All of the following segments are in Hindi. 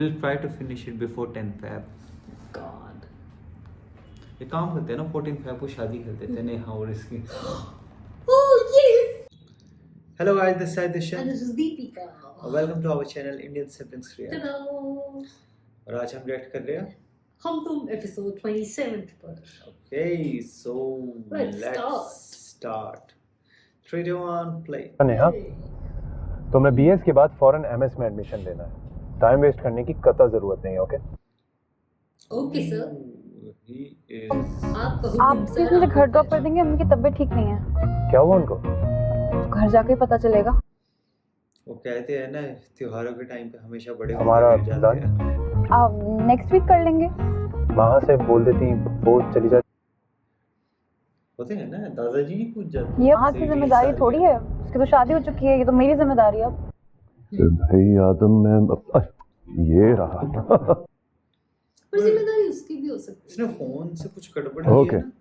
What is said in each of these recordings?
We'll try to finish it before 10th Feb. God. ये काम करते हैं ना 14th Feb को शादी कर देते हैं नेहा और इसकी. Oh yes. Hello guys, this is Dishan. And this is Deepika. Welcome to our channel Indian Siblings React. Hello. और आज हम रिएक्ट कर रहे हैं हम तुम एपिसोड 27 पर. Okay, so Let's start. 3, 2, 1, play. Neha तुम्हें बीएस के बाद फौरन एमएस में एडमिशन लेना है. टाइम वेस्ट करने की कतई जरूरत नहीं है. Okay okay sir. He is. आप प्लीज मुझे घर ड्रॉप कर देंगे. उनकी तबीयत ठीक नहीं है. क्या हुआ उनको? तो घर जाके ही पता चलेगा. वो कहते हैं ना त्योहारों के टाइम पे हमेशा बड़े हमारा होते जाते हैं. आप नेक्स्ट वीक कर लेंगे. वहाँ से बोल देती वो चली जाती. होते हैं ना दादाजी ही पूछ जाते. ये वहाँ की जिम्मेदारी थोड़ी है. उसकी तो शादी हो चुकी है. ये तो मेरी जिम्मेदारी है अब. भाई आदम मैं ये रहा. पर जिम्मेदारी उसकी भी हो सकती है. इसने फोन से कुछ गड़बड़ Okay. की है ना.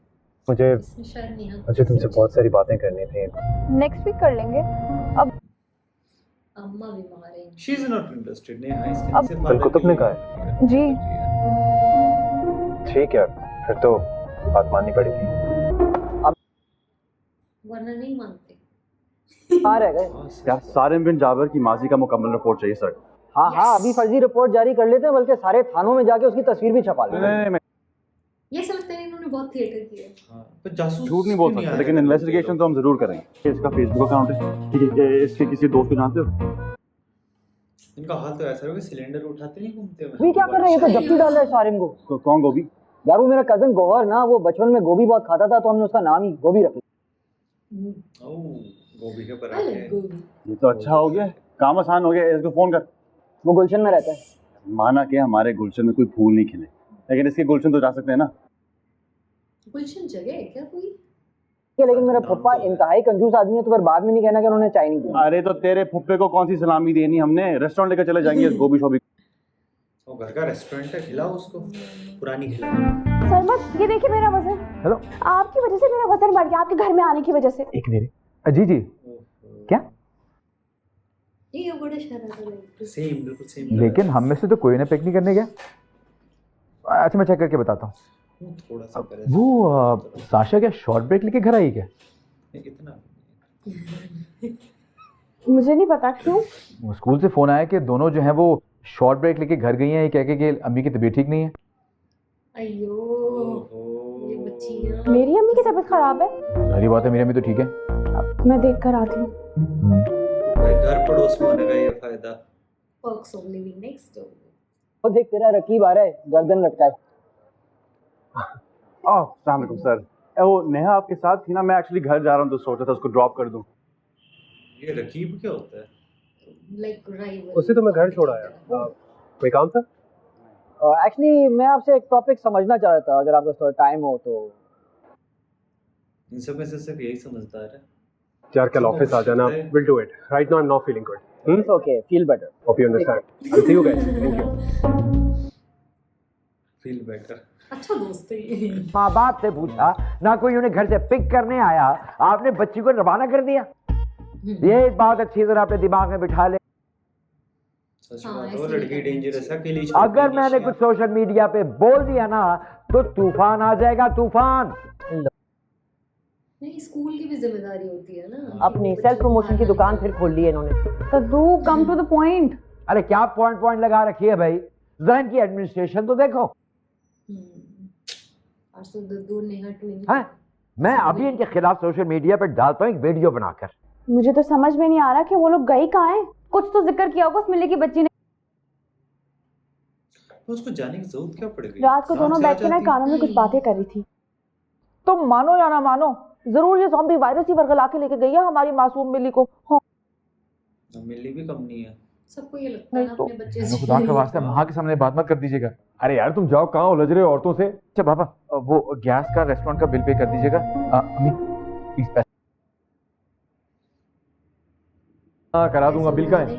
मुझे इसने शायद नेहा मुझे तुमसे बहुत सारी बातें करनी थी. नेक्स्ट वीक कर लेंगे. अब अम्मा बीमार है. She is not interested. Neha इसके अब- सिर्फ बिल्कुल तुमने कहा है. जी. ठीक है फिर तो बात माननी पड़ेगी. वरना नहीं मानते. क्या सारिम बिन जाबर की माजी का मुकम्मल रिपोर्ट चाहिए सर? हाँ हाँ अभी फर्जी रिपोर्ट जारी कर लेते हैं. बल्कि सारे थानों में जाके उसकी तस्वीर भी छपा लेते हैं. ये ऐसा लगता है इन्होंने बहुत थिएटर किया. हाँ, पर जासूस झूठ नहीं बोल क्यों सकते आ लेकिन रहा है? इन्वेस्टिगेशन तो हम जरूर करेंगे. इसका फेसबुक अकाउंट है. ठीक है इसके किसी दोस्त को जानते हो? इनका हाल तो ऐसा है कि सिलेंडर उठाते नहीं घूमते हुए. अभी क्या कर रहे हैं? ये तो जब्ती डाल रहा है सारिम को. कौन गोभी? यार वो मेरा कजन गोवर ना, वो बचपन में गोभी बहुत खाता था तो हमने उसका नाम ही गोभी रख लिया. ओह, गोभी के आई पराठे. लाइक गोभी. ये तो अच्छा हो गया. काम आसान हो गया. इसको फोन कर. वो गुलशन में रहता है. माना कि हमारे गुलशन में कोई फूल नहीं खिले लेकिन इसके गुलशन तो जा सकते हैं ना. गुलशन जगह है क्या कोई? लेकिन मेरा पप्पा इंतहाई कंजूस आदमी है तो फिर बाद में नहीं कहना कि उन्होंने चाय नहीं दी. अरे तो तेरे फुप्पे को कौन सी सलामी देनी हमने. रेस्टोरेंट लेकर चले जाएंगे गोभी शोभी. वो घर का रेस्टोरेंट है, खिलाओ उसको. पुरानी खिलाओ. सरमत ये देखिए मेरा वजन. हेलो. आपकी वजह से मेरा वजन बढ़ गया. आपके घर में आने की वजह से. एक मिनट. जी जी क्या? ये बड़ा शरारत है. सेम बिल्कुल सेम. लेकिन हम में से तो कोई ना पिक नहीं करने गया. अच्छा मैं चेक करके बताता हूँ. थोड़ा सा करे. वो साशा क्या शॉर्ट ब्रेक लेके घर आई क्या? इतना मुझे नहीं पता क्यों. वो स्कूल से फोन आया कि दोनों जो हैं वो शॉर्ट ब्रेक लेके घर गई हैं. ये कह के कि अम्मी की तबीयत ठीक नहीं है. अयो ये बच्चियां. मेरी अम्मी की तबीयत खराब है. सारी बात है मेरी अम्मी तो ठीक है. मैं देख कर आती हूँ. घर पड़ोस में होने का ये फायदा. Perks of living next door. वो देख तेरा रकीब आ रहा है गर्दन लटकाए. अस्सलाम वालेकुम सर. वो नेहा आपके साथ थी ना. मैं एक्चुअली घर जा रहा हूँ तो सोचा था उसको ड्रॉप कर दूँ. ये रकीब क्या होता है? Like rival. उसे तो मैं घर छोड़ आया. कोई काम था? एक्चुअली मैं आपसे एक टॉपिक समझना चाह रहा था अगर आपका थोड़ा टाइम हो तो. इन सब में से सिर्फ यही समझदार है. यार कल ऑफिस आ जाना. Will do it. Right now I am not feeling good. It's okay feel better. Hope you understand. I see you guys. Thank you. Feel better. अच्छा दोस्त है ये. माँ बाप से पूछा ना, कोई उन्हें घर से पिक करने आया. आपने बच्ची को रवाना कर दिया. ये बात अच्छी तरह अपने दिमाग में बिठा ले. सच हाँ, बात है. वो ऐसे ही लड़की करना डेंजरस है. अकेली अगर मैंने कुछ सोशल मीडिया पे बोल दिया ना तो तूफान आ जाएगा. तूफान. नहीं स्कूल की भी जिम्मेदारी होती है ना. अपनी सेल्फ प्रमोशन की दुकान फिर खोल ली है इन्होंने. तो do come to the point. अरे क्या पॉइंट पॉइंट लगा रखी है भाई. जरा इनकी एडमिनिस्ट्रेशन तो देखो. आज तो दो नेहा ट्विन. है मैं अभी इनके खिलाफ सोशल मीडिया पे डालता हूँ एक वीडियो बनाकर. मुझे तो समझ में नहीं आ रहा कि वो लोग गई कहाँ हैं. कुछ तो जिक्र किया होगा उस मिले की बच्ची ने. तो उसको जाने की जरूरत क्या पड़ गई? रात को दोनों बैठ के ना कानों में कुछ बातें कर रही थी. तुम मानो या ना मानो जरूर ये ज़ॉम्बी वायरस ही वर्गला के लेके गई है हमारी मासूम मिली को. मिली भी कम नहीं है. सबको ये लगता है ना अपने बच्चे से. खुदा का वास्ता माँ के सामने बात मत कर दीजिएगा. अरे यार तुम जाओ. कहाँ उलझ रहे हो औरतों से. अच्छा पापा वो गैस का रेस्टोरेंट का बिल पे कर दीजिएगा. अम्मी प्लीज पैसे. हाँ करा दूंगा. बिल का है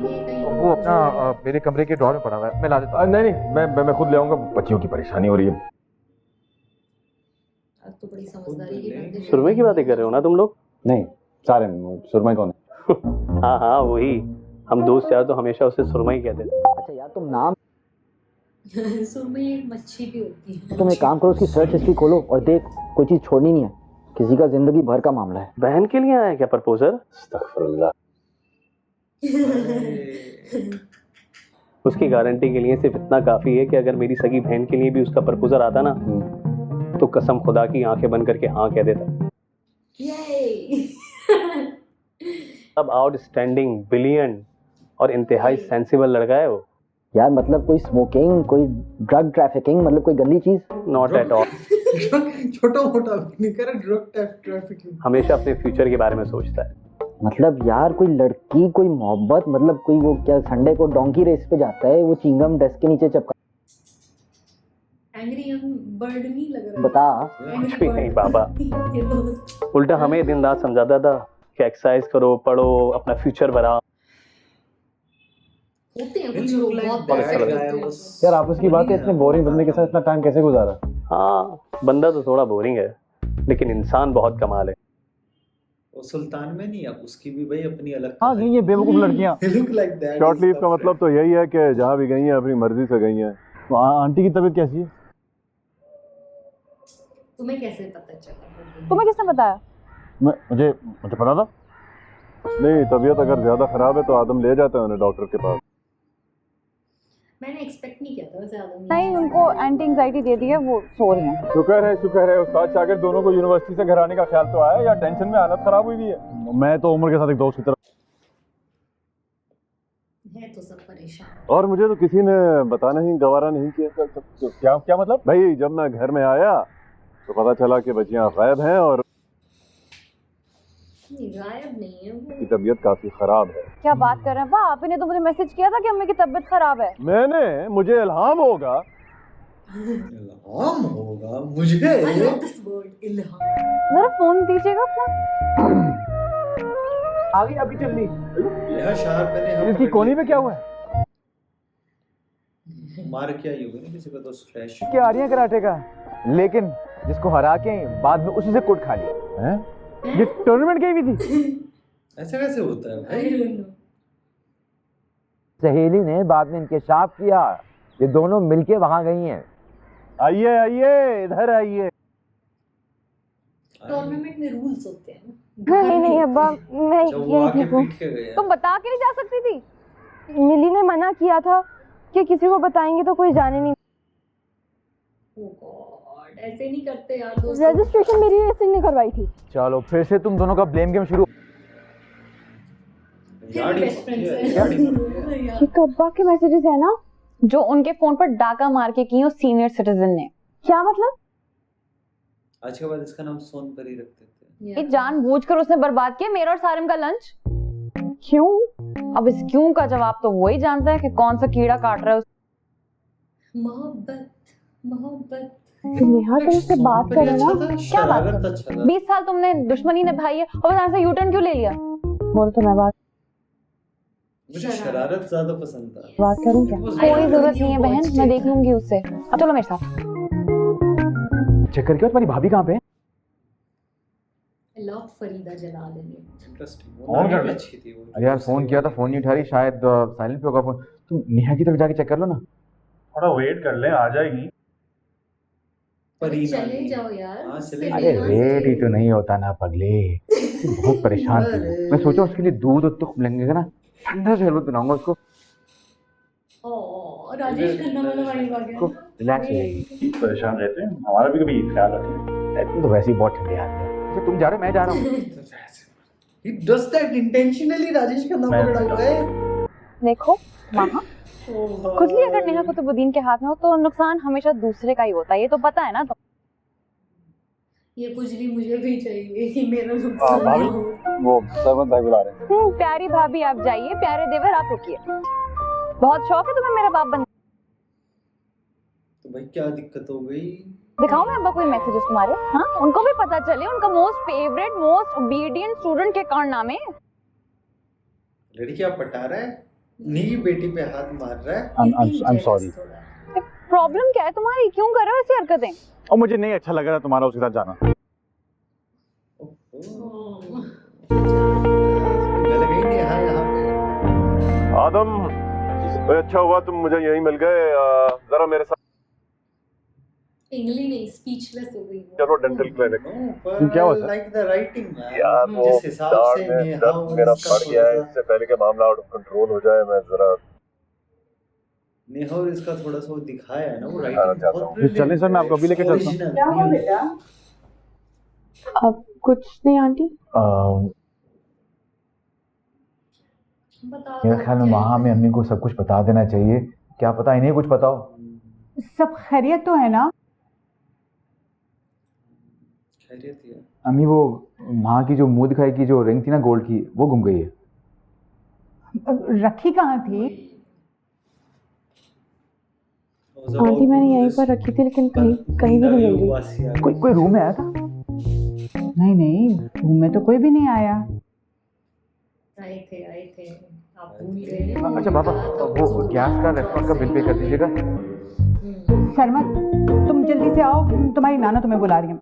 वो अपना मेरे कमरे के ड्रॉर में पड़ा हुआ है. मैं ला देता हूँ. नहीं नहीं मैं खुद ले आऊंगा. बच्चियों की परेशानी हो रही है. आज तो बड़ी समझदारी की बात है. सुरमे की बातें कर रहे हो ना तुम लोग? नहीं सारे सुरमा कौन है? हाँ हाँ वही. हम दोस्त यार तो हमेशा उसे सुरमा ही कहते थे. अच्छा यार तुम नाम सुरमई एक मच्छी भी होती है। तुम एक काम करो, उसकी सर्च हिस्ट्री खोलो और देख, कोई चीज छोड़नी नहीं है, किसी का जिंदगी भर का मामला है। बहन के लिए आया क्या प्रपोजल? अस्तगफुरुल्लाह। उसकी गारंटी के लिए सिर्फ इतना काफी है कि अगर मेरी सगी बहन के लिए भी उसका प्रपोजल आता ना, तो कसम खुदा की आंखें बंद करके हाँ कह देता। Yay! अब आउटस्टैंडिंग, ब्रिलियंट और इंतहाई सेंसिबल लड़का है वो। यार मतलब कोई स्मोकिंग, कोई ड्रग ट्रैफिकिंग, मतलब कोई गंदी चीज? Not at all. छोटा मोटा नहीं कर, ड्रग ट्रैफिकिंग। हमेशा अपने फ्यूचर के बारे में सोचता है। मतलब यार कोई लड़की, कोई मोहब्बत, मतलब कोई वो क्या संडे को डोंकी रेस पे जाता है, वो चिंगम डेस्क के नीचे चपका। एंग्री यंग बर्ड नहीं लग रहा? बता। कुछ भी नहीं बाबा, ये तो उल्टा हमें दिन रात समझाता था कि एक्सरसाइज करो, पढ़ो, अपना फ्यूचर बनाओ। होते हैं कुछ लोग बहुत perfect होते हैं। यार आपस की बात है, इतने बोरिंग बंदे के साथ इतना टाइम कैसे गुजारा? हाँ, बंदा तो थोड़ा बोरिंग है, लेकिन इंसान बहुत कमाल है। वो सुल्तान में नहीं, अब उसकी भी भाई अपनी अलग। हाँ ये बेवकूफ लड़कियाँ। Look like that. Short leave का मतलब तो यही है कि जहाँ भी गई हैं अपनी मर्जी से गई हैं। तो आंटी की तबीयत कैसी है? तुम्हें कैसे पता चला? तुम्हें किसने बताया? मुझे पता था। नहीं, तबीयत अगर ज्यादा खराब है तो आदम ले जाते हैं उन्हें डॉक्टर के पास। मैंने एक्सपेक्ट नहीं किया था वैसे आदम नहीं, उनको एंटी एंजाइटी दे दी है, वो सो रही हैं। शुक्र है उस्ताद शागिर्द दोनों को यूनिवर्सिटी से घर आने का ख्याल तो आया, या टेंशन में हालत खराब हुई है। मैं तो उम्र के साथ एक दोस्त की तरह। है तो सब परेशान। और मुझे तो किसी ने बताना ही गवारा नहीं किया। क्या क्या मतलब? भाई जब मैं घर में आया तो पता चला कि बच्चियां गायब हैं और गायब नहीं है वो। की तबीयत काफी खराब है। क्या बात कर रहे हैं? वाह, आपने तो मुझे मैसेज किया था कि अम्मी की तबीयत खराब है। मुझे इल्हाम होगा। इल्हाम होगा मुझे। I love this word, इल्हाम। जरा फोन दीजिएगा अपना। आगे अभी चल रही। यह शहर मैंने हम इसकी कोनी पे क्या हुआ है? मार क्या ही होगा ना किसी को तो फ्लैश। क्या आ रही है कराटे का, लेकिन जिसको हरा के बाद में उसी से कोट खा लिया है। ये टूर्नामेंट गई हुई थी। ऐसा कैसे होता है I भाई? don't know. सहेली ने बाद में इंकशाफ किया, ये दोनों मिलके वहां गई हैं। आइए आइए इधर आइए। टूर्नामेंट में रूल्स होते हैं ना। नहीं नहीं अब्बा, मैं जब वो यही आके ठीक हूँ। पीट के गया। तुम बता के नहीं जा सकती थी? मिली ने मना किया था कि किसी को बताएंगे तो कोई जाने नहीं। Oh God, ऐसे नहीं करते यार दोस्तों। रजिस्ट्रेशन मेरी ऐसे नहीं करवाई थी। चलो फिर से तुम दोनों का ब्लेम गेम शुरू। यार ये बेस्ट फ्रेंड्स ये तो अब्बा के मैसेजेस है ना, जो उनके फोन पर डाका मार के किए उस सीनियर सिटीजन ने। क्या मतलब? आज के बाद इसका नाम सोनपरी रख देते हैं। ये जानबूझकर उसने बर्बाद किया मेरा और सारिम का लंच। क्यों? अब इस क्यों का जवाब तो वो ही जानता है कि कौन सा कीड़ा काट रहा है। मोहब्बत मोहब्बत। नेहा तुम उससे बात करो ना। क्या बात शरारत करो? अच्छा था। 20 साल तुमने दुश्मनी निभाई है और यहाँ से यूटर्न क्यों ले लिया? बोल तो मैं बात मुझे शरारत ज्यादा पसंद था। करूँ क्या? कोई जरूरत नहीं है बहन, मैं देख लूंगी उससे। अब चलो मेरे साथ। चक्कर क्या? तुम्हारी भाभी कहाँ पे है? I love फरीदा जलाल ने। इंटरेस्टिंग। और वो क्या? भी अच्छी थी वो। अरे यार फोन किया था, फोन नहीं उठा रही, शायद साइलेंट पे होगा फोन। तुम नेहा की तरफ जाके चेक कर लो ना। थोड़ा वेट कर लें, आ जाएगी। परी चले जाओ यार। हाँ, चले अरे जाओ। रेट ही तो नहीं होता ना पगले। तुम बहुत परेशान थी। मैं सोचा उसके लिए दूध तो लेंगे ना, ठंडा शरबत बनाऊंगा उसको। ओह, राजेश खन्ना वाला वाइब आ गया। रिलैक्स हो जाएगी। परेशान रहते हैं, हमारा भी कभी ख्याल रखें। तुम तो वैसे ही बहुत ठंडे आदमी हो। अच्छा तुम जा रहे हो, मैं जा रहा हूँ। He does that intentionally, Rajesh Khanna पकड़ा हुआ है। देखो मामा, खुजली अगर नेहा कुतुबुद्दीन के हाथ में हो तो नुकसान हमेशा दूसरे का ही होता है, ये तो पता है ना। तो ये खुजली मुझे भी चाहिए कि मेरा नुकसान ना हो। वो सरवंत भाई बुला रहे हैं। प्यारी भाभी आप जाइए, प्यारे देवर आप रुकिए। बहुत शौक है तुम्हें मेरा बाप बनने। तो भाई क्या दिक्कत हो गई? दिखाऊं मैं अब्बा कोई मैसेजेस तुम्हारे? हाँ, उनको भी पता चले उनका most favourite most obedient student के कौन नाम है। लड़कियां पटा रहा है, नी बेटी पे हाथ मार रहा है। I'm sorry। प्रॉब्लम क्या है तुम्हारी? क्यों कर रहे हो ऐसी हरकतें? और मुझे नहीं अच्छा लग रहा तुम्हारा उसके साथ जाना। गल गई नहीं यहाँ पे। आदम अच्छा हुआ तुम मुझे यहीं मिल गए। जरा मेरे साथ इंग्लिश नहीं, स्पीचलेस हो गई वो। चलो डेंटल क्लिनिक। क्या हुआ लाइक द राइटिंग यार वो जिस हिसाब दाढ़ से में नेहा दर्द और मेरा इसका बढ़ गया है। थोड़ा सा इससे पहले कि मामला आउट ऑफ कंट्रोल हो जाए मैं जरा नेहा और इसका थोड़ा सा वो दिखाया है ना वो दिखाना राइटिंग चाहता बहुत हूँ। brilliant सर, मैं आपको अभी लेके चलता हूँ। original, क्या हुआ new। बेटा? अब कुछ नहीं आंटी। बता मेरे दो ख्याल में क्या वहां है। में अम्मी को सब कुछ बता देना चाहिए। क्या पता इन्हें कुछ पता हो। सब खैरियत तो है ना? खैरियत ही है। अम्मी वो वहां की जो मुंह दिखाई की जो रिंग थी ना गोल्ड की वो गुम गई है। रखी कहाँ थी? आंटी मैंने यहीं पर रखी थी लेकिन कहीं कहीं भी नहीं मिल रही। कोई रूम में आया था? नहीं नहीं, रूम में तो कोई भी नहीं आया। आए थे आप भूल गए। अच्छा पापा वो गैस का रेस्टोरेंट का बिल पे कर दीजिएगा। शर्मा तुम जल्दी से आओ, तुम्हारी नाना तुम्हें बुला रही है।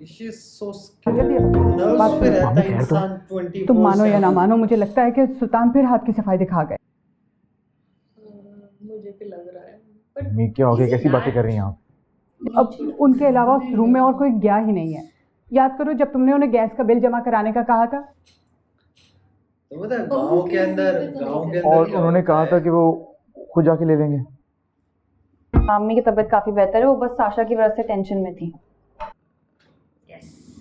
She is so जल्दी scared. आओ। Nerves बात पे सुनो। रहता है इंसान 24/7। तुम मानो या ना मानो, मुझे लगता है कि सुल्तान फिर हाथ की सफाई दिखा गए। मुझे भी लग रहा है बट अम्मी क्या हो गया, कैसी बातें कर रही हैं आप? अब उनके अलावा उस रूम में और कोई गया ही नहीं है। याद करो जब तुमने उन्हें गैस का बिल जमा कराने का कहा था। तो पता है गांव के अंदर और क्या उन्होंने होता कहा है? था कि वो खुद जाके ले लेंगे। मम्मी की तबीयत काफी बेहतर है, वो बस साशा की वजह से टेंशन में थी।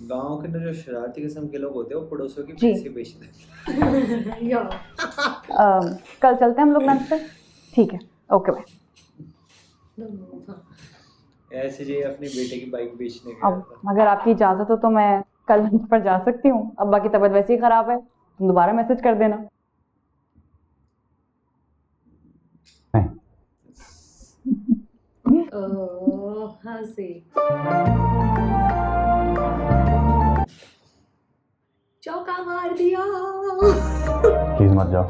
गांव के अंदर जो शरारती किस्म के लोग होते हैं वो पड़ोसियों की जी। पैसे बेचते हैं। या कल चलते हैं हम लोग लंच पे। ठीक है, ओके बाय। ऐसे जी अपने बेटे की बाइक बेचने गया अब था। अगर आपकी इजाजत हो तो मैं कल लंच पर जा सकती हूँ। अब्बा की तबीयत वैसे ही खराब है, तुम दोबारा मैसेज कर देना। हाँ से चौका मार दिया। प्लीज मत जाओ।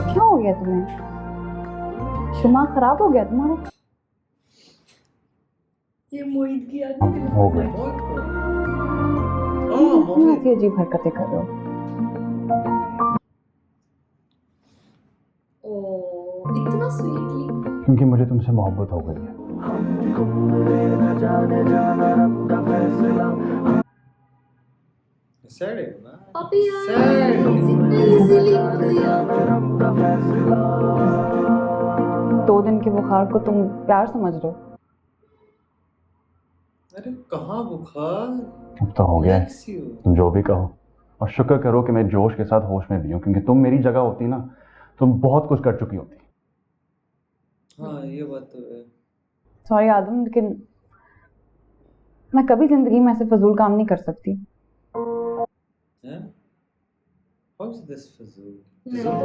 क्या हो गया तुम्हें? दिमाग खराब हो गया तुम्हारा? ये मोहित की आदत हो गए। तुम ऐसी अजीब हरकतें कर रहे हो। ओ इतना स्वीटली। क्योंकि मुझे तुमसे मोहब्बत हो गई है। सैड है ना। पापी यार Sad. इतना इजीली बोल दिया। 2 दिन के बुखार को तुम प्यार समझ रहे हो? अरे कहाँ बुखार? अब तो हो गया है, Relax you. तुम जो भी कहो। और शुक्र करो कि मैं जोश के साथ होश में भी हूँ, क्योंकि तुम मेरी जगह होती ना तुम बहुत कुछ कर चुकी होती। हाँ ये बात तो है। सॉरी आदम, लेकिन मैं कभी जिंदगी में ऐसे फजूल काम नहीं कर सकती। हैं? How is this फजूल?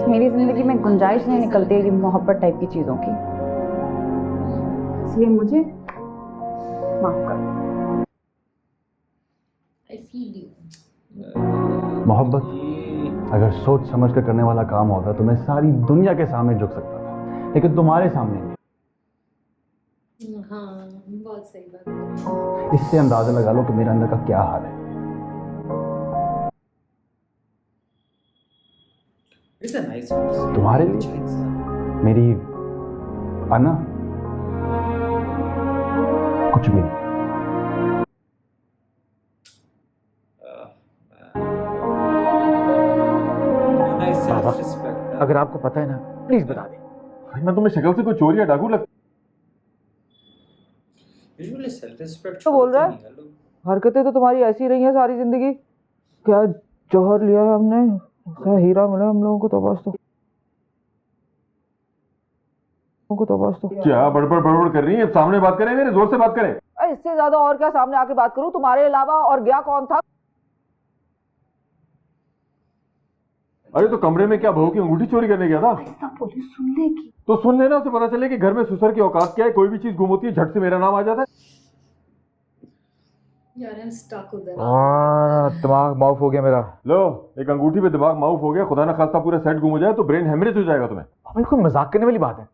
मेरी जिंदगी में गुंजाइश नहीं निकलती है ये मोहब्बत टाइप की चीजों की, इसलिए मुझे माफ कर। I feel you. मोहब्बत ये अगर सोच समझ कर करने वाला काम होता तो मैं सारी दुनिया के सामने झुक सकता था, लेकिन तुम्हारे सामने नहीं। हाँ बहुत सही बात है। इससे अंदाजा लगा लो कि मेरे अंदर का क्या हाल है। It's a nice person. तुम्हारे लिए? अच्छा इंसान। मेरी आना कुछ भी नहीं। Nice बाबा, self-respect. अगर आपको पता है ना प्लीज बता दें। मैं तुम्हें शक्ल से कोई चोर या डाकू लगता? Usually self-respect तो बोल रहा है? छोड़ते नहीं हैं लोग। हरकतें तो तुम्हारी ऐसी रही हैं सारी जिंदगी। क्या जौहर लिया है हमने, क्या हीरा मिला हम लोगों को तो बस। तो क्या बड़बड़ बड़बड़ कर रही है? सामने बात करें, मेरे जोर से बात करें। इससे ज्यादा और क्या सामने आके बात करूं? तुम्हारे अलावा और गया कौन था? अरे तो कमरे में क्या बहू की अंगूठी चोरी करने गया था? पुलिस सुन लेगी। तो सुन लेना, उसे पता चले कि घर में सुसर की औकात क्या है। कोई भी चीज गुम होती है झट से मेरा नाम आ जाता है। यार I'm stuck उधर। दिमाग माउफ हो गया मेरा। लो, एक अंगूठी पे दिमाग माउफ हो गया, खुदा ना खास्ता पूरा सेट गुम हो जाए तो ब्रेन हेमरेज हो जाएगा तुम्हें। बिल्कुल मजाक करने वाली बात है।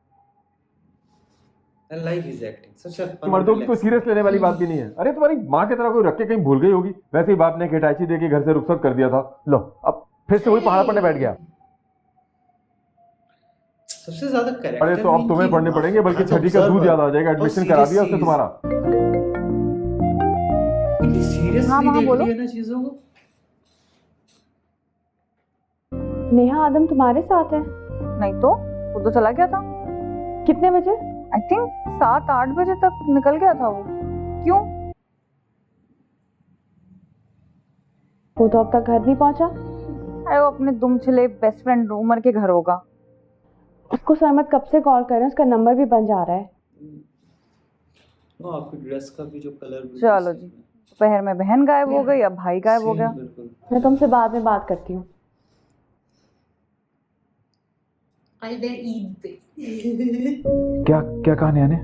And life is acting. Such a fun मर्दों की कोई relaxing- सीरियस लेने वाली बात भी नहीं है। अरे तुम्हारी माँ की तरह कोई रख के कहीं भूल गई होगी। वैसे ही बाप ने एक हिटाची दे के घर से रुखसत कर दिया था। लो अब फिर से वही पहाड़ पड़ने बैठ गया। सबसे ज्यादा कैरेक्टर। अरे तो अब तुम्हें पढ़ने पड़ेंगे, बल्कि अच्छा, छठी का दूध याद आ जाएगा। एडमिशन करा दिया उसने तुम्हारा? इतनी सीरियसली हाँ, देख बोलो। रही है ना चीजों को। नेहा आदम तुम्हारे साथ है? नहीं तो वो तो चला गया था। कितने बजे? आई थिंक 7-8 बजे तक निकल गया था वो। क्यों? वो तो अब तक घर नहीं पहुंचा। अरे वो अपने दुम छिले बेस्ट फ्रेंड उमर के घर होगा। उसको सरमत कब से कॉल कर रहे हैं, उसका नंबर भी बन जा रहा है। आपकी ड्रेस का भी जो कलर। चलो जी, दोपहर में बहन गायब हो गई, अब भाई गायब हो गया। बिल्कुल। मैं तुमसे बाद में बात करती हूँ। I'll wear ईद पे। क्या क्या कहा नेहा ने?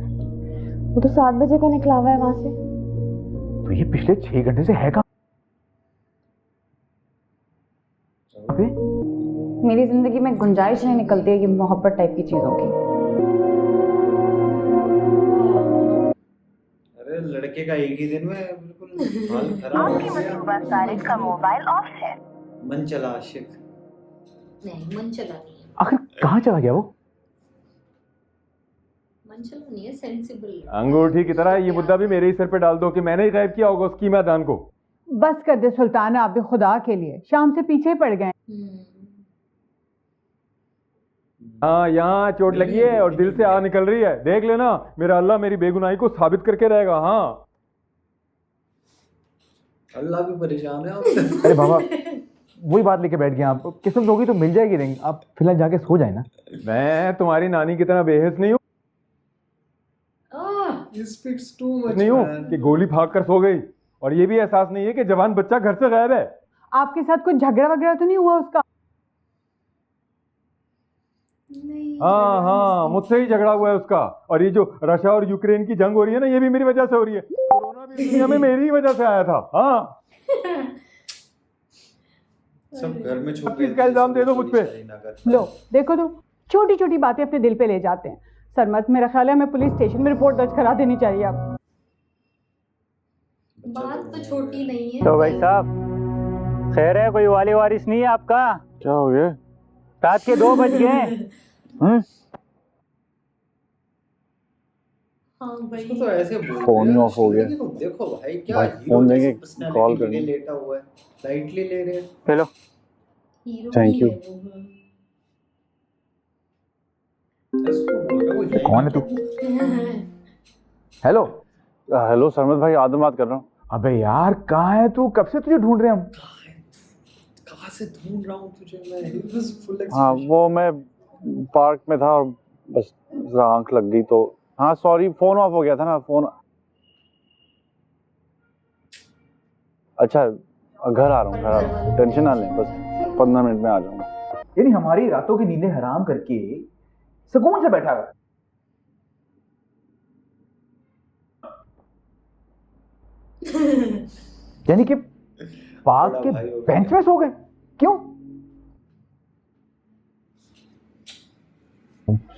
वो तो 7 बजे का निकला हुआ है वहां से। तो ये पिछले 6 घंटे से है कहाँ पे? मेरी जिंदगी में गुंजाइश नहीं निकलती है कि मोहब्बत टाइप की चीजों की। अरे लड़के का एक ही दिन में बिल्कुल हाल खराब हो गया। का मोबाइल ऑफ है। मन चला आशिक। नहीं, मन चला नहीं है। आखिर कहाँ चला गया वो? मन चला नहीं है, सेंसिबल। अंगूठी की तरह ये मुद्दा भी मेरे ही सिर पे डाल दो कि मैंने ही गायब किया होगा उसकी मैदान को। बस कर दे सुल्तान, आप भी खुदा के लिए शाम से पीछे पड़ गए। हाँ, यहाँ चोट लगी है और दिल से आग निकल रही है। देख लेना, मेरा अल्लाह मेरी बेगुनाही को साबित करके रहेगा। हाँ, अल्लाह भी परेशान है आपसे। अरे बाबा, वही बात लेके बैठ गए आप। किस्मत होगी तो मिल जाएगी रिंग। आप फिलहाल जाके सो जाए ना। मैं तुम्हारी नानी की तरह बेहिस नहीं हूँ नहीं हूँ कि गोली फाड़ कर सो गई। और ये भी एहसास नहीं है कि जवान बच्चा घर से गायब है। आपके साथ कुछ झगड़ा वगैरह तो नहीं हुआ उसका? हाँ हाँ, मुझसे ही झगड़ा हुआ है उसका। और ये जो रशिया और यूक्रेन की जंग हो रही है ना, ये भी मेरी वजह से हो रही है। कोरोना भी दुनिया में मेरी ही वजह से आया था। हाँ, सब घर में अब इसका इल्जाम दे दो मुझ पे। लो देखो, तुम छोटी छोटी बातें अपने दिल पे ले जाते हैं। सरमत, मेरा ख्याल है हमें पुलिस स्टेशन में रिपोर्ट दर्ज करा देनी चाहिए आप। बात तो छोटी नहीं है। तो भाई साहब, खैर है? कोई वाली वारिस नहीं है आपका? क्या हो गया? रात के 2 बज गए। हाँ भाई, तो ऐसे बोल फोन ही रहे हो। ऑफ हो गया। देखो भाई, क्या भाई, हीरो फोन जैसे देंगे, personality कॉल लेके करेंगे। लेटा हुआ है, लाइटली ले रहे हैं। Hello, hero Thank he you. है वो, हाँ। इसको बोल रहे हो, यही कौन है तू? हेलो। हेलो सरमत भाई, आदम बात कर रहा हूँ। अबे यार, कहाँ है तू? कब से तुझे ढूंढ रहे हैं हम। कहाँ से ढूंढ रहा हूँ तुझे मैं? He was full हाँ, expression. वो मैं पार्क में था और बस आंख लग गई तो। हाँ सॉरी, फोन ऑफ हो गया था ना फोन। अच्छा, घर आ रहा हूँ, घर आ रहा हूँ। टेंशन ना लें, बस 15 मिनट में आ जाऊंगा। यानी हमारी रातों की नींदें हराम करके सुकून से बैठा है। यानी कि पार्क बड़ा के भाई हो गया। बेंच में सो गए? क्यों?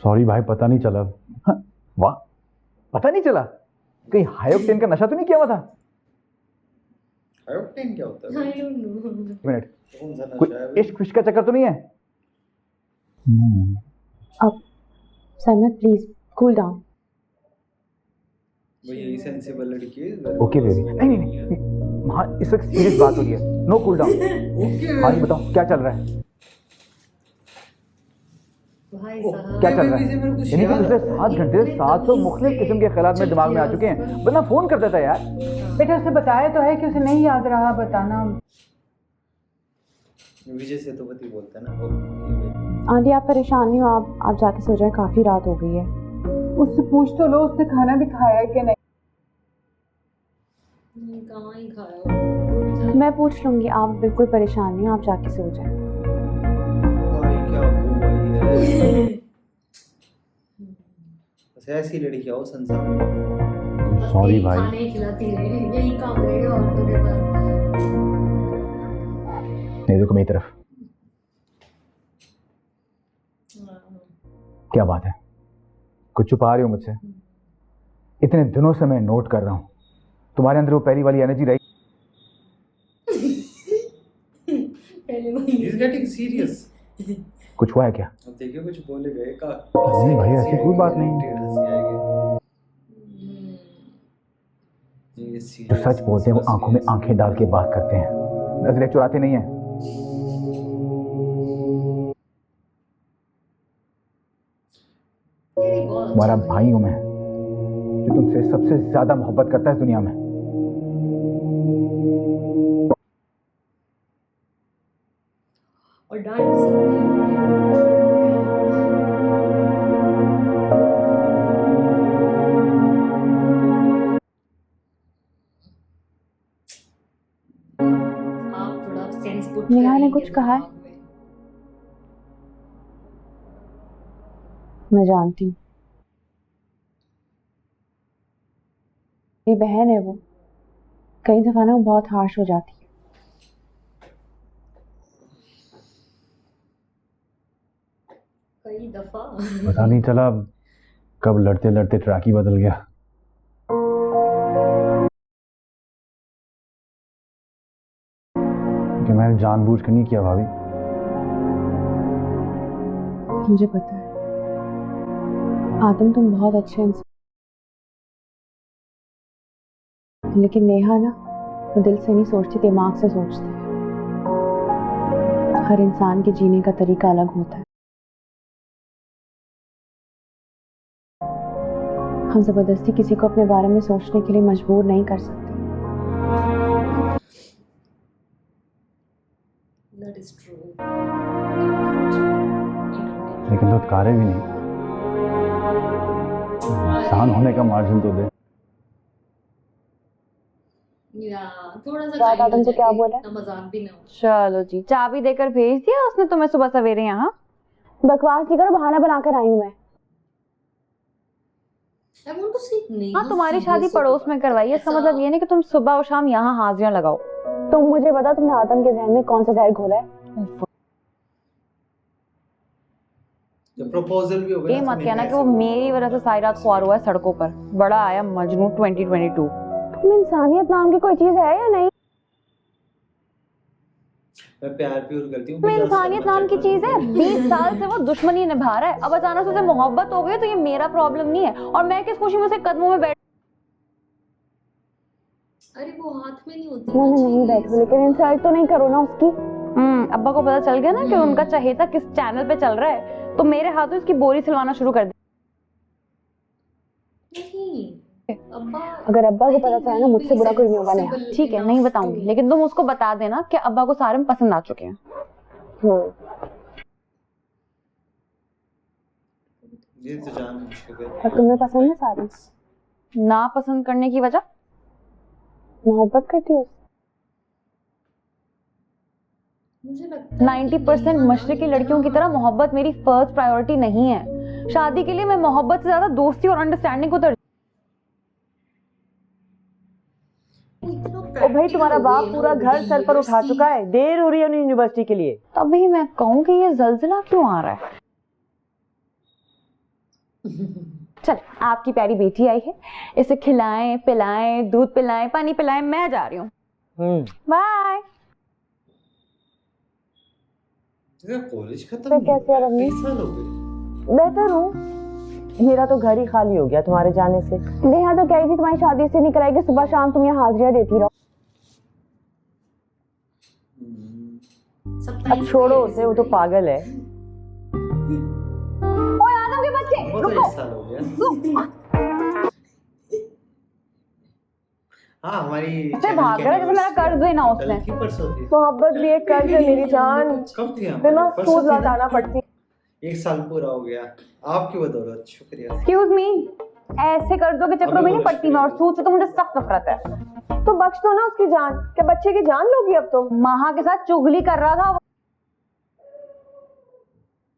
सॉरी भाई, पता नहीं चला। हाँ, वाह, पता नहीं चला? कहीं हाई ऑक्टेन का नशा तो नहीं किया हुआ था? हाई ऑक्टेन क्या होता है? I don't know. एक मिनट, कौन सा कोई नशा है? इश्क विश्क का चक्कर तो नहीं है? अब सरमत प्लीज कूल डाउन। वो यही सेंसिबल लड़की है। Okay baby. नहीं नहीं नहीं, हाँ इस वक्त सीरियस बात हो रही है। Know cool down. ओके हाँ जी बताओ, क्या चल रहा है? भाई साहब, क्या चल रहा है? यानी कि पिछले 7 घंटे से 700 मुख्तलिफ किस्म के ख्यालात मेरे दिमाग में आ चुके हैं। वरना फोन कर देता यार। बेटा, उसे बताया तो है कि उसे नहीं याद रहा बताना। विजय सेतुपति बोलता है ना वो। आंटी आप परेशान नहीं हो, आप जाके सो जाए, काफी रात हो गई है। उससे पूछ तो लो उसने खाना भी खाया है कि नहीं। कहाँ ही खाया। मैं पूछ लूंगी, आप बिल्कुल परेशान नहीं हो, आप जाके सो जाए। भाई क्या भाई है। बस ऐसी लड़की आओ संसार में। सॉरी भाई। खाने खिलाती रहे, यही काम रहेगा औरतों के पास। नहीं देखो मेरी तरफ। क्या बात है? कुछ छुपा रहे हो मुझसे? इतने दिनों से मैं नोट कर रहा हूं, तुम्हारे अंदर वो पहली वाली एनर्जी रही। पहले वही। He's getting serious. कुछ हुआ है क्या? अब देखिए कुछ बोले गए का नहीं भाई, ऐसी कोई बात नहीं। हंसी आएगी। ये जो सच बोलते हैं वो आंखों में आंखें डाल के बात करते हैं, नजरें चुराते नहीं हैं। तुम्हारा भाई हूं मैं, जो तुमसे सबसे ज्यादा मोहब्बत करता है इस दुनिया में। और डांट भी सकते हैं। आप थोड़ा सेंस पुट नेहा ने करेंगे कुछ कहा है? दिमाग में। मैं जानती हूँ, मेरी बहन है वो, कई दफा ना वो बहुत हार्श हो जाती है। कई दफा पता नहीं चला कब लड़ते लड़ते ट्रैक ही बदल गया। कि मैंने जानबूझ कर नहीं किया भाभी। मुझे पता है आदम, तुम बहुत अच्छे इंसान, लेकिन नेहा ना वो दिल से नहीं सोचती, दिमाग से सोचती है। हर इंसान के जीने का तरीका अलग होता है। हम जबरदस्ती किसी को अपने बारे में सोचने के लिए मजबूर नहीं कर सकते। That is true. लेकिन तो कारे भी नहीं, इंसान होने का मार्जिन तो दे। या थोड़ा सा रात kind आदम हो को क्या जाइए, बोला? इतना मजाक भी ना हो। चलो जी, चाबी देकर भेज दिया उसने तुम्हें सुबह सवेरे यहाँ? बकवास नहीं करो, बहाना बनाकर आई हूँ मैं। I want to see Neha हाँ, तुम्हारी serious शादी होके पड़ोस बात में करे। करवाई है, इसका ऐसा- मतलब ये नहीं कि तुम सुबह और शाम यहाँ हाजिरियां लगाओ। तुम मुझे बता, तुमने आदम के जहन में कौन सा जहर घोला है? जब प्रपोजल भी होगा ये मत कहना कि वो मेरी वजह से सारी रात ख्वार हुआ है सड़कों पर। बड़ा आया मजनू 2022। तुम इंसानियत नाम की कोई चीज है या नहीं? मैं प्यार प्यूर करती हूँ। में इंसानियत नाम की चीज है। 20 साल से वो दुश्मनी निभा रहा है, अब अचानक से उसे मोहब्बत हो गई तो ये मेरा प्रॉब्लम नहीं है। और मैं किस खुशी में उसे कदमों में बैठ। अरे वो हाथ में नहीं होती मैं ना नहीं चीज़। बैठू, लेकिन इंसल्ट तो नहीं करो ना उसकी। अब्बा को पता चल गया ना कि उनका चहेता किस चैनल पे चल रहा है, तो मेरे हाथों इसकी बोरी सिलवाना शुरू कर दे। नहीं अब्बा, अगर अब्बा को पता चला ना, मुझसे बुरा कोई नहीं होगा नेहा। ठीक है, नहीं बताऊंगी, लेकिन तुम उसको बता देना कि अब्बा को सारे पसंद आ चुके हैं। ये तो जान मुश्किल है। और तुम्हें पसंद है सारी? ना पसंद करने की वजह? मोहब्बत करती हो? मुझे लगता है 90% मशरकी लड़कियों की तरह मोहब्बत मेरी फर्स्ट प्रायोरिटी नहीं है। शादी के लिए मैं मोहब्बत से ज्यादा दोस्ती और अंडरस्टैंडिंग को तरजीह। ओ भाई, तुम्हारा बाप पूरा घर सर पर उठा चुका है, देर हो रही है यूनिवर्सिटी के लिए। तभी मैं कहूँ कि ये जलजिला क्यों आ रहा है। चल, आपकी प्यारी बेटी आई है, इसे खिलाएं पिलाएं, दूध पिलाएं, पानी पिलाएं, मैं जा रही हूँ। बाय। कॉलेज खत्म कैसे है रवनी? 30 साल हो गए। बेहतर हूँ, मेरा तो घर ही खाली हो गया तुम्हारे जाने से। नेहा तो कही थी तुम्हारी शादी से नहीं कराएगी, सुबह शाम तुम यहाँ हाजिरियां देती रहो। अब छोड़ो उसे, वो तो पागल है। ओए आदम के बच्चे, बहुत रुको। 1 साल हो गया। हाँ हमारी फिर भाग रहा है जैसे मेरा कर्ज देना उसने। कल की परसों थी। मोहब्बत भी एक कर्ज है मेरी जान, कब थी बिना परसों सूद थी ना? लौटाना पड़ती। 1 साल पूरा हो गया आपकी बदौलत, शुक्रिया। एक्सक्यूज मी, ऐसे कर्जों के चक्रों में नहीं पड़ती मैं, और सूद से तो मुझे सख्त नफरत है। तो बख्श दो ना उसकी जान। क्या बच्चे की जान लोगी अब तुम? महा के साथ चुगली कर रहा था,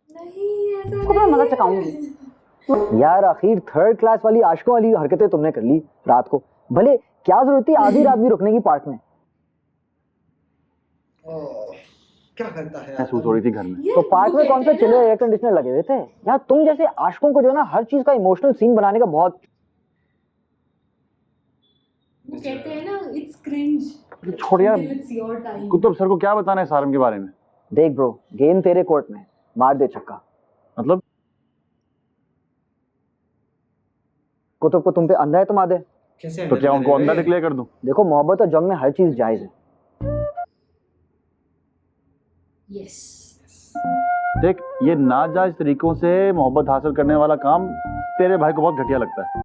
नहीं ऐसा उसको मैं मदद चकाऊंगी। यार आखिर थर्ड क्लास वाली आशिकों वाली हरकतें तुमने कर ली रात को। भले क्या जरूरत थी आधी रात भी रुकने की पार्क में। क्या करता है महसूस हो रही थी घर में। तो पार्क में कौन से चिल्लर एयर कंडीशनर लगे हुए थे यार? तुम जैसे आशिकों को जो है ना हर चीज का इमोशनल सीन बनाने का बहुत। वो कहते हैं ना, इट्स क्रिंज। छोड़ यार, it's your time. Qutub sir को क्या बताना है सारम के बारे में? देख ब्रो, गेम तेरे कोर्ट में, मार दे छक्का। मतलब कुतुब को तुम पे अंधा है तो मार दे। कैसे तो क्या उनको अंधा डिक्लेयर कर दूं? देखो मोहब्बत और जंग में हर चीज जायज है। यस देख, ये नाजायज तरीकों से मोहब्बत हासिल करने वाला काम तेरे भाई को बहुत घटिया लगता है।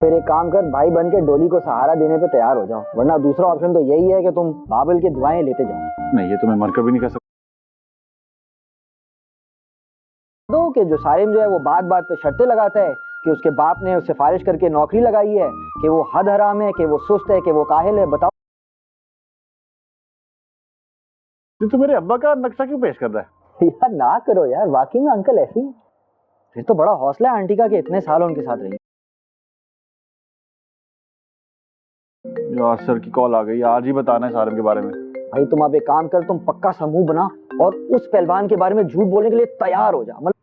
फिर एक काम कर, भाई बन के डोली को सहारा देने पे तैयार हो जाओ, वरना दूसरा ऑप्शन तो यही है कि तुम बाबल की दुआएं लेते जाओ। नहीं, ये तो मैं मरकर भी नहीं कर सकता। दो कि जो सारिम जो है वो बात बात पे शर्तें लगाता है कि उसके बाप ने उसे सिफारिश करके नौकरी लगाई है, कि वो हद हराम है, कि वो सुस्त है, कि वो काहिल है। बताओ तो मेरे अब्बा का नक्शा क्यों पेश कर रहा है? यार ना करो यार, वाकई में अंकल ऐसी हैं। फिर तो बड़ा हौसला है आंटी का कि इतने साल उनके साथ रही। यार सर की कॉल आ गई, आज ही बताना है सारिम के बारे में। भाई तुम अब एक काम कर, तुम पक्का समूह बना और उस पहलवान के बारे में झूठ बोलने के लिए तैयार हो जा। मतलब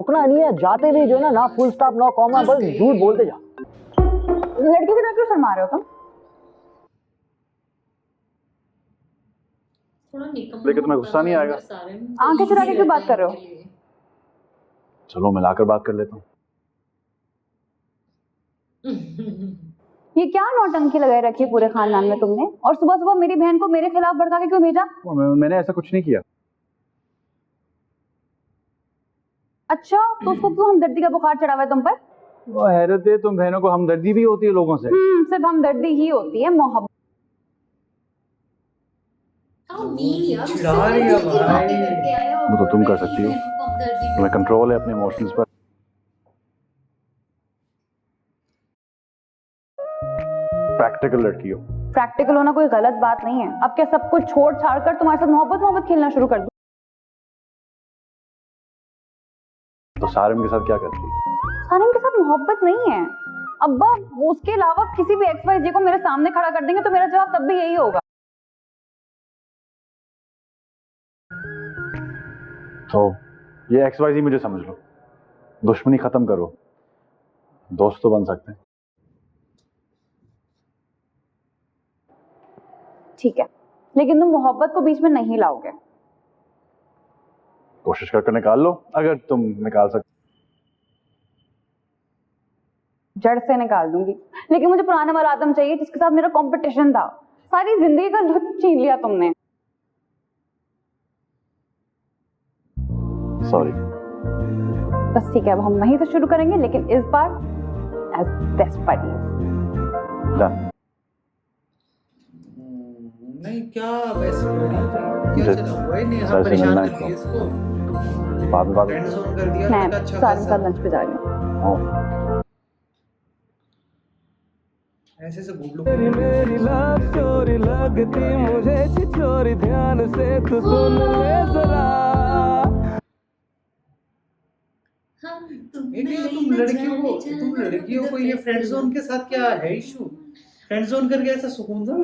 रुकना नहीं है, जाते भी जो है ना फुल स्टॉप नो कॉमा, बस झूठ बोलते जा। लड़की की तरह क्यों शर्मा रहे हो तुम? लेकिन तुम्हें गुस्सा नहीं आएगा? आंखें चुरा के क्यों बात कर रहे हो? चलो मिलाकर बात कर लेता हूँ। ये क्या नौटंकी लगाए रखी है पूरे खानदान में तुमने? और सुबह सुबह मेरी बहन को मेरे खिलाफ भड़का के क्यों भेजा? मैंने ऐसा कुछ नहीं किया। अच्छा, तो उसको क्यों हमदर्दी का बुखार चढ़ा हुआ है तुम पर? वो हैरत है, तुम बहनों को हमदर्दी भी होती है लोगों से? सिर्फ हमदर्दी ही होती है, मोहब्बत चिढ़ा रही है भाई। वो तो तुम कर सकती हो, तुम्हें कंट्रोल है अपने इमोशंस पर। प्रैक्टिकल लड़की हो। प्रैक्टिकल होना कोई गलत बात नहीं है। अब क्या सब कुछ छोड़ छाड़ कर तुम्हारे साथ मोहब्बत खेलना शुरू कर दूं? तो सारिम के साथ क्या करती है? सारिम के साथ मोहब्बत नहीं है अब्बा। उसके अलावा किसी भी XYZ को मेरे सामने खड़ा कर देंगे तो मेरा जवाब तब भी यही होगा। तो ये XYZ मुझे समझ लो, दुश्मनी खत्म करो, दोस्त तो बन सकते हैं। ठीक है, लेकिन तुम मोहब्बत को बीच में नहीं लाओगे। कोशिश करके निकाल लो, अगर तुम निकाल सकते। जड़ से निकाल दूंगी, लेकिन मुझे पुराना वाला आदम चाहिए जिसके साथ मेरा कंपटीशन था। सारी जिंदगी का लुत्फ छीन लिया तुमने। सॉरी। बस ठीक है, अब हम वहीं से शुरू करेंगे, लेकिन इस बार एज बेस्ट बडीज। डन। नहीं क्या बेस्ट बडी, क्या चला हुआ है? नहीं हम परेशान कर दिए इसको, बाद में फ्रेंड जोन कर दिया। मैं अच्छा सारे साथ लंच पे जा रही हूँ। ऐसे से घूम लो। मेरी लव स्टोरी लगती मुझे छिछोरी, ध्यान से तू सुन ले जरा। तुम लड़कियों को ये फ्रेंड जोन के साथ क्या है इशू? फ्रेंड जोन करके ऐसा सुकून था?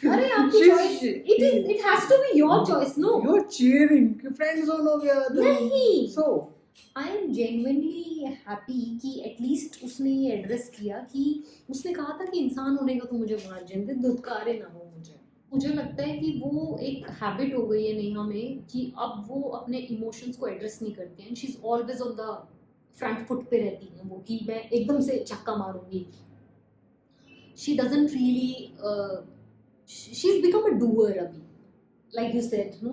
अरे आपकी choice, it has to be your choice. No, you are cheering कि फ्रेंड जोन हो गया। नहीं, so I am genuinely happy कि एटलीस्ट उसने ये एड्रेस किया कि उसने कहा था कि इंसान होने का तो मुझे मार जिंदे धुतकारे ना हो मुझे। मुझे लगता है कि वो एक हैबिट हो गई है नेहा में कि अब वो अपने इमोशंस को एड्रेस नहीं करते हैं। She is always on the front foot पे रहती हैं वो कि मैं एकदम से छक्का मारूंगी। She doesn't really she is become a doer अभी, लाइक यू सेड नो,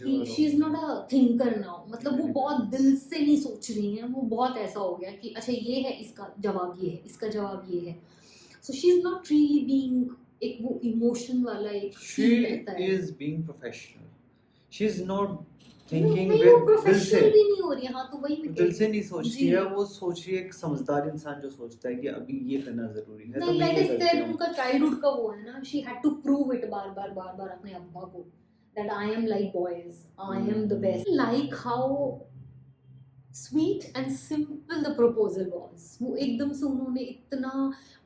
कि she is not a thinker now. मतलब वो बहुत दिल से नहीं सोच रही हैं, वो बहुत ऐसा हो गया कि अच्छा ये है, इसका जवाब ये है, इसका जवाब ये है। So she is not really being एक वो इमोशन वाला एक फील रहता है। She is being professional, she is not thinking नहीं, वो प्रोफेशनल भी नहीं हो रही है। हाँ, तो वही मैं दिल से नहीं सोच रही है, वो सोच रही है एक समझदार इंसान जो सोचता है कि अभी ये करना जरूरी है। नहीं, लाइक आई सेड, उनका चाइल्डहुड का वो है ना, she had to prove it बार बार अपने अब्बा को that I am like boys, I am the best. Like how sweet and simple the proposal was. वो एकदम से उन्होंने इतना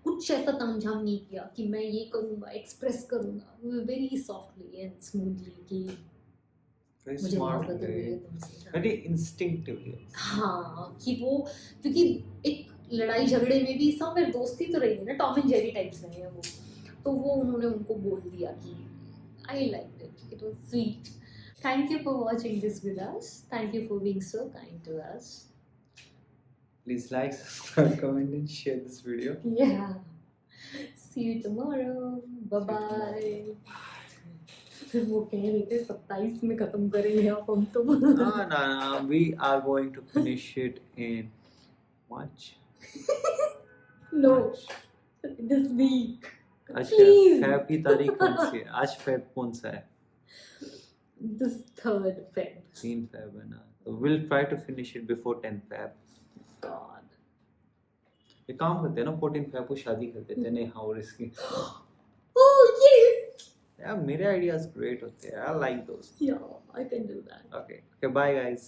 कुछ ऐसा तामझाम नहीं किया कि मैं ये करूँगा, एक्सप्रेस करूँगा, वेरी सॉफ्टली एंड स्मूथली कि मुझे मोहब्बत हो गई तुमसे, वेरी इंस्टिंक्टिवली। हाँ, कि वो क्योंकि एक लड़ाई झगड़े में भी समवेयर दोस्ती तो रही थी ना, टॉम एंड जेरी टाइप्स रहे हैं वो। तो वो उन्होंने उनको बोल दिया कि I like it, it was sweet. Thank you for watching this with us. Thank you for being so kind to us. Please like, subscribe, comment and share this video. Yeah. See you tomorrow. Bye bye. वो कह रहे थे 27 में खत्म करेंगे अब हम तो. No, we are going to finish it in March. No, this week. अच्छा, Please. फेब की तारीख कौन सी है? आज फेब कौन सा है? This 3rd Feb. 3 फेब है ना, तो we'll try to finish it before 10 Feb. God. ये काम करते हैं ना, 14 फेब को शादी कर देते हैं. नहीं हाँ, और इसकी Oh yes. यार मेरे आइडियाज ग्रेट होते हैं. I like those. Yeah, I can do that. Okay, bye guys.